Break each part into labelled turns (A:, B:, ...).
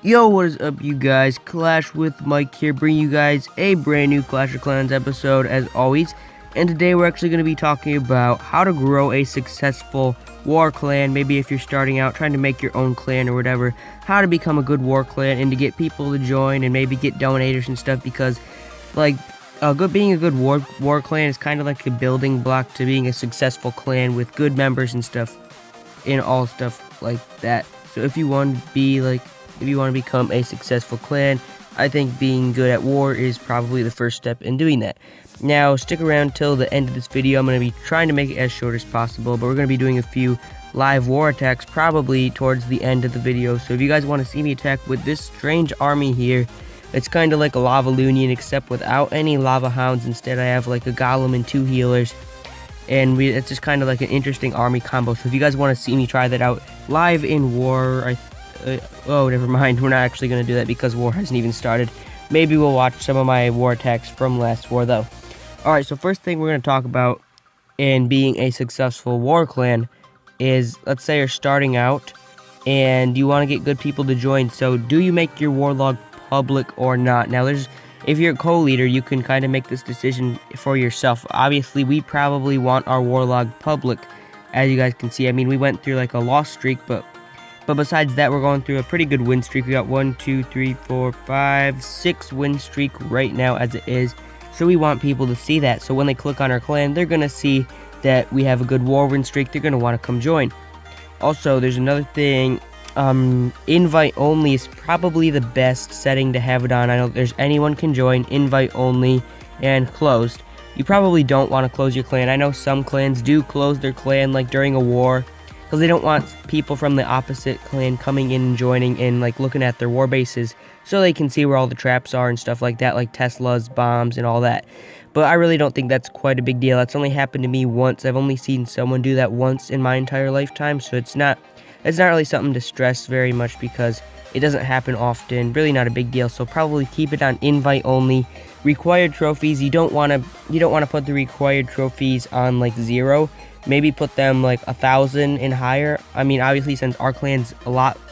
A: Yo, what is up, you guys? Clash with Mike here, bringing you guys a brand new Clash of Clans episode as always. And today we're actually going to be talking about how to grow a successful war clan. Maybe if you're starting out trying to make your own clan or whatever, how to become a good war clan and to get people to join and maybe get donators and stuff, because like being a good war clan is kind of like the building block to being a successful clan with good members and stuff and all stuff like that. So if you want to become a successful clan, I think being good at war is probably the first step in doing that. Now, stick around till the end of this video. I'm going to be trying to make it as short as possible, but we're going to be doing a few live war attacks probably towards the end of the video. So if you guys want to see me attack with this strange army here, it's kind of like a lava Lunian except without any lava hounds. Instead, I have like a golem and 2 healers. And it's just kind of like an interesting army combo. So if you guys want to see me try that out live in war, oh, never mind. We're not actually going to do that because war hasn't even started. Maybe we'll watch some of my war attacks from last war, though. Alright, so first thing we're going to talk about in being a successful war clan is, let's say you're starting out and you want to get good people to join. So do you make your war log public or not? Now, if you're a co-leader, you can kind of make this decision for yourself. Obviously, we probably want our war log public, as you guys can see. I mean, we went through like a loss streak, but besides that, we're going through a pretty good win streak. We got 1, 2, 3, 4, 5, 6 win streak right now as it is. So we want people to see that. So when they click on our clan, they're going to see that we have a good war win streak. They're going to want to come join. Also, there's another thing. Invite only is probably the best setting to have it on. I know there's anyone can join, invite only, and closed. You probably don't want to close your clan. I know some clans do close their clan like during a war, because they don't want people from the opposite clan coming in and joining and like looking at their war bases so they can see where all the traps are and stuff like that, like Teslas, bombs, and all that. But I really don't think that's quite a big deal. That's only happened to me once. I've only seen someone do that once in my entire lifetime, so it's not really something to stress very much because it doesn't happen often. Really not a big deal. So probably keep it on invite only. Required trophies, you don't want to put the required trophies on like 0. Maybe put them like 1,000 and higher. I mean, obviously, since our clan's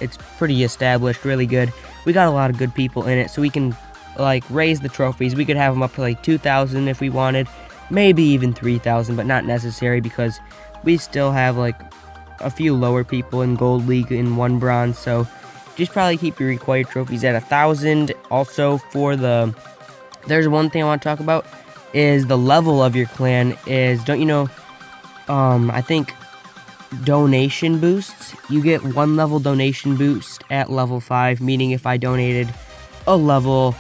A: it's pretty established, really good. We got a lot of good people in it, so we can like raise the trophies. We could have them up to like 2,000 if we wanted, maybe even 3,000, but not necessary because we still have like a few lower people in Gold League and 1 bronze. So just probably keep your required trophies at 1,000. Also, there's one thing I want to talk about is the level of your clan is, don't you know? I think donation boosts. You get 1 level donation boost at level 5, meaning if I donated a level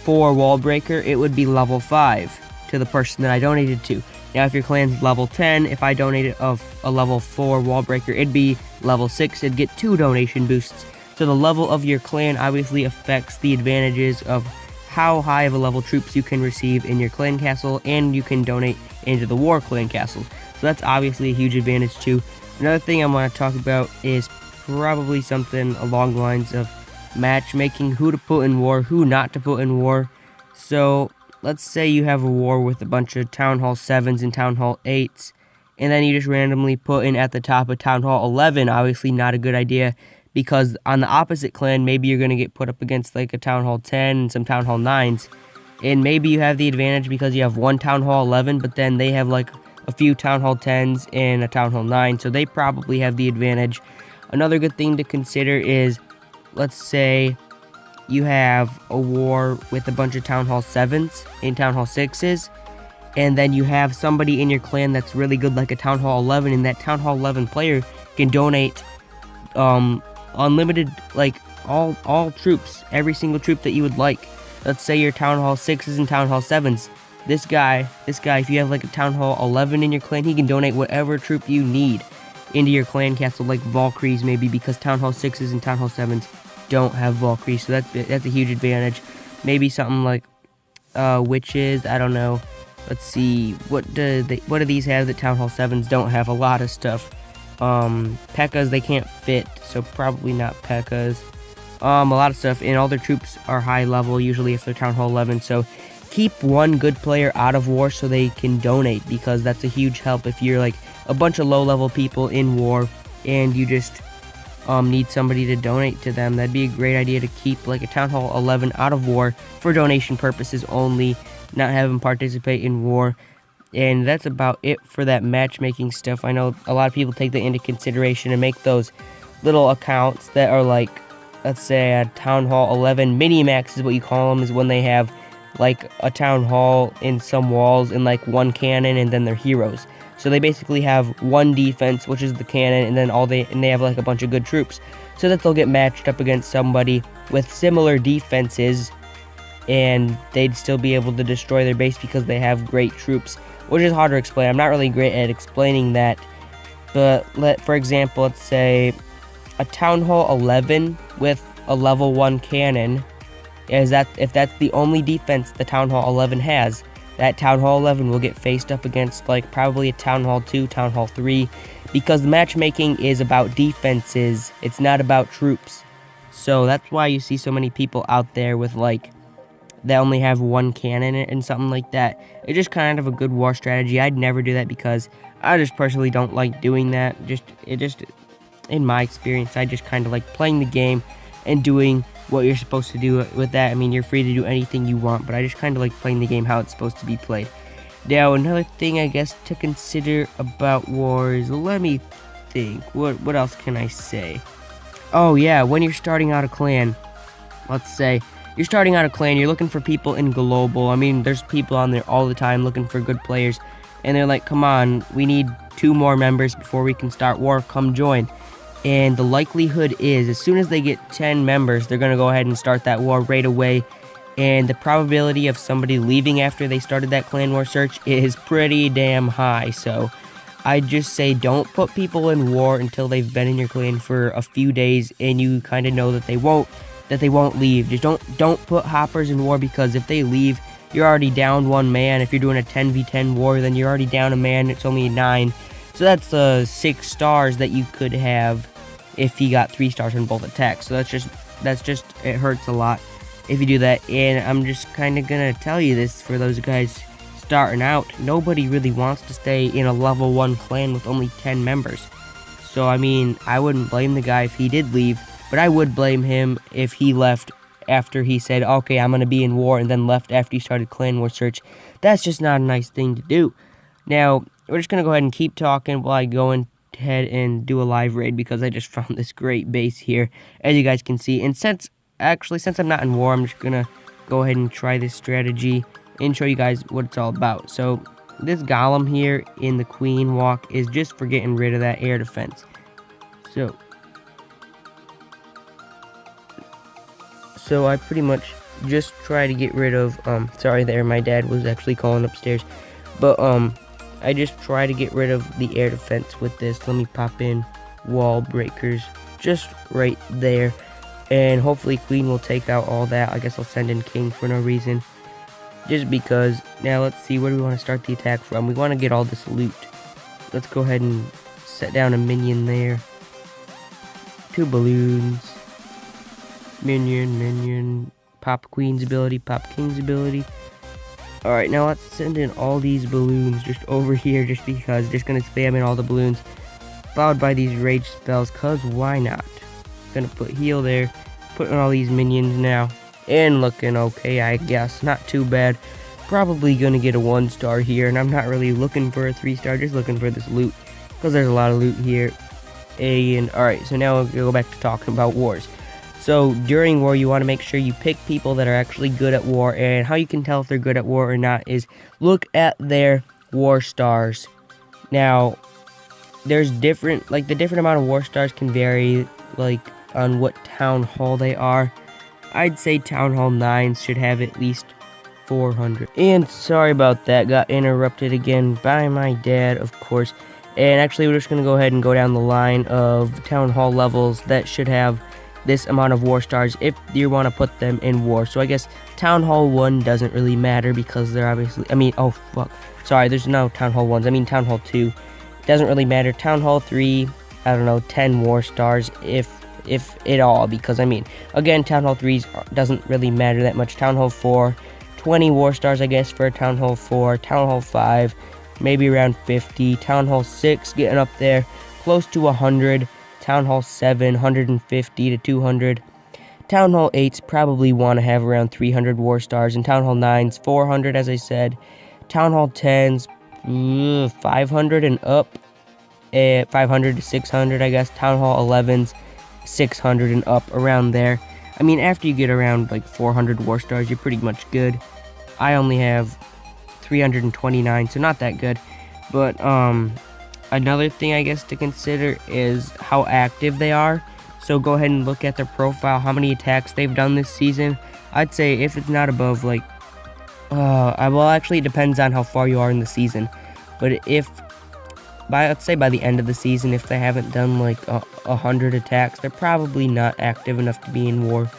A: 4 wall breaker, it would be level 5 to the person that I donated to. Now, if your clan's level 10, if I donated a level 4 wall breaker, it'd be level 6. It'd get 2 donation boosts. So the level of your clan obviously affects the advantages of how high of a level troops you can receive in your clan castle, and you can donate into the war clan castle. So that's obviously a huge advantage too. Another thing I want to talk about is probably something along the lines of matchmaking, who to put in war, who not to put in war. So let's say you have a war with a bunch of Town Hall 7s and Town Hall 8s, and then you just randomly put in at the top of Town Hall 11. Obviously not a good idea, because on the opposite clan, maybe you're going to get put up against like a Town Hall 10 and some Town Hall 9s. And maybe you have the advantage because you have 1 Town Hall 11, but then they have like a few Town Hall 10s and a Town Hall 9, so they probably have the advantage. Another good thing to consider is, let's say you have a war with a bunch of Town Hall 7s and Town Hall 6s, and then you have somebody in your clan that's really good like a Town Hall 11, and that Town Hall 11 player can donate unlimited, like all troops, every single troop that you would like. Let's say your Town Hall 6s and Town Hall 7s. This guy, if you have like a Town Hall 11 in your clan, he can donate whatever troop you need into your clan castle, like Valkyries maybe, because Town Hall 6s and Town Hall 7s don't have Valkyries, so that's a huge advantage. Maybe something like witches, I don't know. Let's see, what do these have that Town Hall 7s don't have? A lot of stuff. P.E.K.K.A.s, they can't fit, so probably not P.E.K.K.A.s. A lot of stuff, and all their troops are high level, usually if they're Town Hall 11, so keep 1 good player out of war so they can donate, because that's a huge help if you're like a bunch of low level people in war and you just need somebody to donate to them, that'd be a great idea to keep like a Town Hall 11 out of war for donation purposes only, not have them participate in war. And that's about it for that matchmaking stuff. I know a lot of people take that into consideration and make those little accounts that are like, let's say a Town Hall 11 mini-max is what you call them, is when they have like a Town Hall in some walls and like one cannon and then their heroes. So they basically have one defense, which is the cannon, and then they have like a bunch of good troops. So that they'll get matched up against somebody with similar defenses, and they'd still be able to destroy their base because they have great troops, which is hard to explain. I'm not really great at explaining that, but for example, let's say a Town Hall 11 with a level 1 cannon, if that's the only defense the Town Hall 11 has, that Town Hall 11 will get faced up against like probably a Town Hall 2, Town Hall 3, because the matchmaking is about defenses, it's not about troops. So that's why you see so many people out there with like, they only have one cannon and something like that. It's just kind of a good war strategy. I'd never do that because I just personally don't like doing that. In my experience, I just kind of like playing the game and doing what you're supposed to do with that. I mean, you're free to do anything you want, but I just kind of like playing the game how it's supposed to be played. Now, another thing I guess to consider about wars, let me think, what else can I say? Oh yeah, when you're starting out a clan, let's say you're starting out a clan, you're looking for people in global. I mean, there's people on there all the time looking for good players, and they're like, come on, we need 2 more members before we can start war, come join. And the likelihood is, as soon as they get 10 members, they're going to go ahead and start that war right away. And the probability of somebody leaving after they started that clan war search is pretty damn high. So I just say don't put people in war until they've been in your clan for a few days and you kind of know that they won't leave. Just don't put hoppers in war, because if they leave, you're already down 1 man. If you're doing a 10v10 war, then you're already down a man. It's only 9. So that's 6 stars that you could have if he got 3 stars on both attacks. So that's just it hurts a lot if you do that. And I'm just kind of gonna tell you this for those guys starting out. Nobody really wants to stay in a level 1 clan with only 10 members. So I mean, I wouldn't blame the guy if he did leave, but I would blame him if he left after he said, okay, I'm gonna be in war, and then left after he started clan war search. That's just not a nice thing to do. Now, we're just going to go ahead and keep talking while I go ahead and do a live raid, because I just found this great base here, as you guys can see. And since I'm not in war, I'm just going to go ahead and try this strategy and show you guys what it's all about. So, this golem here in the Queen Walk is just for getting rid of that air defense. So I pretty much just try to get rid of, sorry there, my dad was actually calling upstairs. But, I just try to get rid of the air defense with this. Let me pop in wall breakers just right there, and hopefully Queen will take out all that. I guess I'll send in King for no reason, just because. Now let's see, where do we want to start the attack from? We want to get all this loot. Let's go ahead and set down a minion there. 2 balloons. Minion. Pop Queen's ability, pop King's ability. Alright, now let's send in all these balloons just over here, just because. Just gonna spam in all the balloons, followed by these rage spells, cause why not? Gonna put heal there, putting all these minions now, and looking okay, I guess. Not too bad. Probably gonna get a 1-star here, and I'm not really looking for a 3-star, just looking for this loot, because there's a lot of loot here. And alright, so now we'll go back to talking about wars. So during war, you want to make sure you pick people that are actually good at war, and how you can tell if they're good at war or not is look at their war stars. Now, there's the different amount of war stars can vary, like, on what town hall they are. I'd say Town Hall 9s should have at least 400. And sorry about that, got interrupted again by my dad, of course. And actually, we're just going to go ahead and go down the line of Town Hall levels that should have this amount of war stars if you want to put them in war. So I guess Town Hall 1 doesn't really matter, because they're obviously, there's no Town Hall 1s, I mean Town Hall 2. It doesn't really matter. Town Hall 3, I don't know, 10 war stars if at all, because I mean, again, Town Hall 3s doesn't really matter that much. Town Hall 4, 20 war stars I guess for Town Hall 4. Town Hall 5, maybe around 50. Town Hall 6 getting up there close to 100. Town Hall 7, 150 to 200. Town Hall 8s probably want to have around 300 war stars, and Town Hall 9s 400, as I said. Town Hall 10s 500 and up, 500 to 600, I guess. Town Hall 11s 600 and up, around there. I mean, after you get around like 400 war stars, you're pretty much good. I only have 329, so not that good. But another thing I guess to consider is how active they are. So go ahead and look at their profile, how many attacks they've done this season. I'd say if it's not above like, well, actually it depends on how far you are in the season. But if, let's say by the end of the season, if they haven't done like 100 attacks, they're probably not active enough to be in war.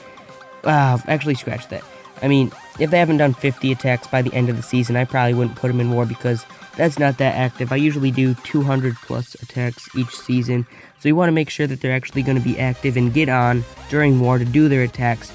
A: Actually scratch that. I mean, if they haven't done 50 attacks by the end of the season, I probably wouldn't put them in war because that's not that active. I usually do 200 plus attacks each season, so you want to make sure that they're actually going to be active and get on during war to do their attacks.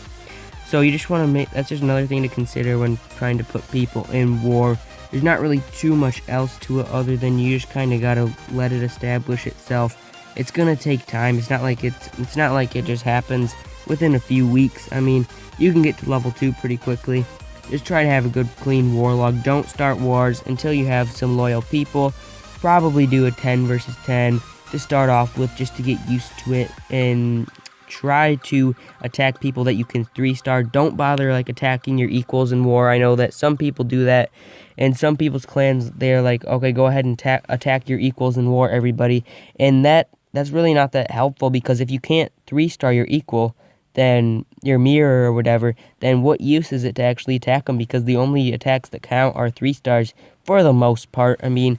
A: So you just want to make, that's just another thing to consider when trying to put people in war. There's not really too much else to it other than you just kind of got to let it establish itself. It's going to take time. It's not like it just happens within a few weeks. I mean, you can get to level 2 pretty quickly. Just try to have a good clean war log. Don't start wars until you have some loyal people. Probably do a 10 versus 10 to start off with, just to get used to it, and try to attack people that you can 3-star. Don't bother like attacking your equals in war. I know that some people do that, and some people's clans, they're like, okay, go ahead and attack your equals in war, everybody. And that's really not that helpful, because if you can't 3-star your equal, then your mirror or whatever, then what use is it to actually attack them? Because the only attacks that count are 3-stars for the most part. I mean,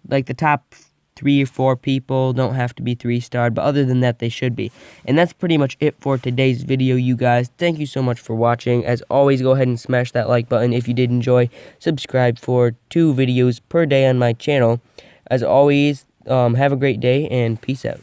A: like the top 3 or 4 people don't have to be 3-starred, but other than that, they should be. And that's pretty much it for today's video, you guys. Thank you so much for watching. As always, go ahead and smash that like button if you did enjoy. Subscribe for 2 videos per day on my channel. As always, have a great day and peace out.